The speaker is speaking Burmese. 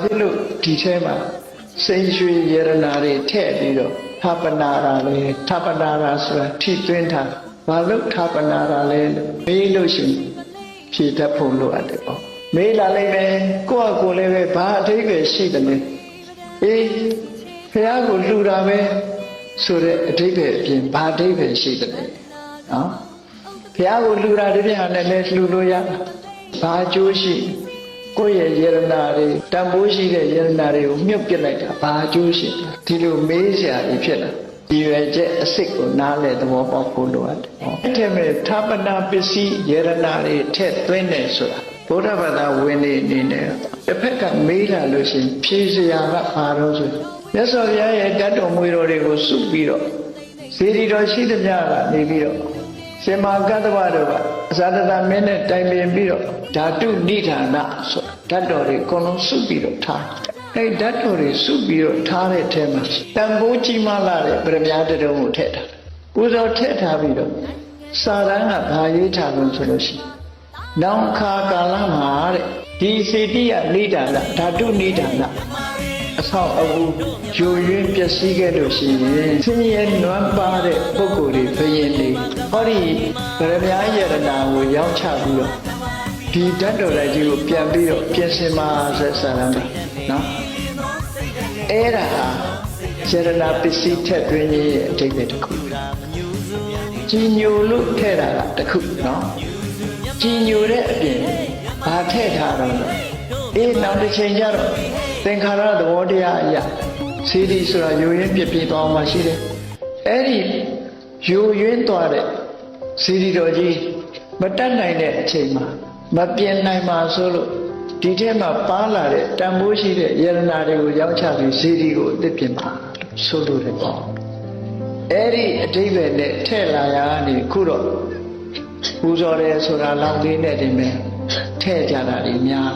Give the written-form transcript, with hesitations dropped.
ဒီလိုဒီထဲမှာစိန်ရွှေရတနာတွေထည့်ပြီးတော့ထပနာရာလေထပနာရာဆိုတာထိသွင်းထားဘာလို့ထပနာရာလဲလို့မေးလို့ရှိရင်ဖြေတတ်ဖို့လိုအပ်တယ်ပေါ့မေးလာလိုက်မယ်ကိုယ့်အကိုလည်းပဲဘာအထိပ္ပယ်ရှိတယ်လဲအေးဘုရားကိုလှူတာပဲဆိုတဲ့အထိပ္ပယ်အပြင်ဘာအထိပ္ပယ်ရှိတယ်လဲနော်ဘုရားကိုလှူတာတပြည့်ဟာနဲ့လည်းလှူလို့ရဘာအကျိုးရှိကိုယ့်ရဲ့ယရနာတွေတန်ဖိုးရှိတဲ့ယရနာတွေကိုမြုပ်ပစ်လိုက်တာဘာအကျိုးရှိဒီလိုမေးစရာကြီးဖြစ်လာဒီရွယ်ချက်အစစ်ကိုနားလဲသဘောပေါက်ဖို့လိုအပ်တယ်။အဲ့ဒီမဲ့ထာပနာပစ္စည်းယရနာတွေထည့်သွင်းတယ်ဆိုတာဘုရားဘာသာဝင်နေအနေနဲ့တစ်ဖက်ကမေးလာလို့ရှိရင်ဖြေစရာကဘာလို့ဆိုမြတ်စွာဘုရားရဲ့တတ်တော်မွေတော်တွေကိုစုပြီးတော့စေတီတော်ရှိသမျှကနေပြီးတော့ရှင်မာကတ္တဝတို့ကအဇာတတမင်းနဲ့တိုင်ပင်ပြီးတော့ဓာတုနိဌာနဆိုဓာတ်တော်တွေအကုန်လုံးစုပြီးတော့ထားအဲ့ဓာတ်တော်တွေစုပြီးတော့ထားတဲ့အထဲမှာတန်ဖိုးကြီးမားလာတဲ့ဗရမ ्या တတုံးကိုထည့်ထားပူဇော်ထည့်ထားပြီးတော့စာရန်ကဘာရေးထားလို့ဆိုလို့ရှိရင်နောင်ခါကာလမှာတဲ့ဒီစေတိယနိဌာနဓာတုနိဌာနအဆောက်အဦယိုယွင်းပျက်စီးခဲ့လို့ရှိရင်ဆင်းရဲနွမ်းပါတဲ့ပုဂ္ဂိုလ်တွေဘယင်တွေဟောဒီဗရမ ्या ယရနာကိုရောက်ချပြီးတော့ဒီဓာတ်တော်လိုက်ကြီးကိုပြန်ပြီးတော့ပြင်ဆင်ပါဆက်ဆံရမယ်နော်အဲ့ဒါဟာယရနာပစ္စည်းထက်သွင်းရဲ့အဓိပ္ပာယ်တစ်ခုကြီးညိုလို့ထည့်တာကတစ်ခုနော်ကြီးညိုတဲ့အပြင်ဘာထည့်ထားတော့အေးနောက်တစ်ချိန်ကျတော့သင်္ခါရသဘောတရားအရာစေတီဆိုတာယိုရင်းပြပြသွားမှရှိတယ်အဲ့ဒီယိုရင်းသွားတဲ့စေတီတော်ကြီးမတတ်နိုင်တဲ့အချိန်မှာမပြင်နိုင်ပါဆိုလို့ဒီထဲမှာပါလာတဲ့တန်ဖိုးရှိတဲ့ယရနာတွေကိုရောက်ချပြီးစေတီကိုအသစ်ပြင်ပါဆိုလိုတယ်ပေါ့အဲ့ဒီအဓိပ္ပာယ်နဲ့ထည့်လာရကနေခုတော့ပူဇော်တယ်ဆိုတာလောက်လေးနဲ့တင်မယ်ထည့်ကြတာတွေများ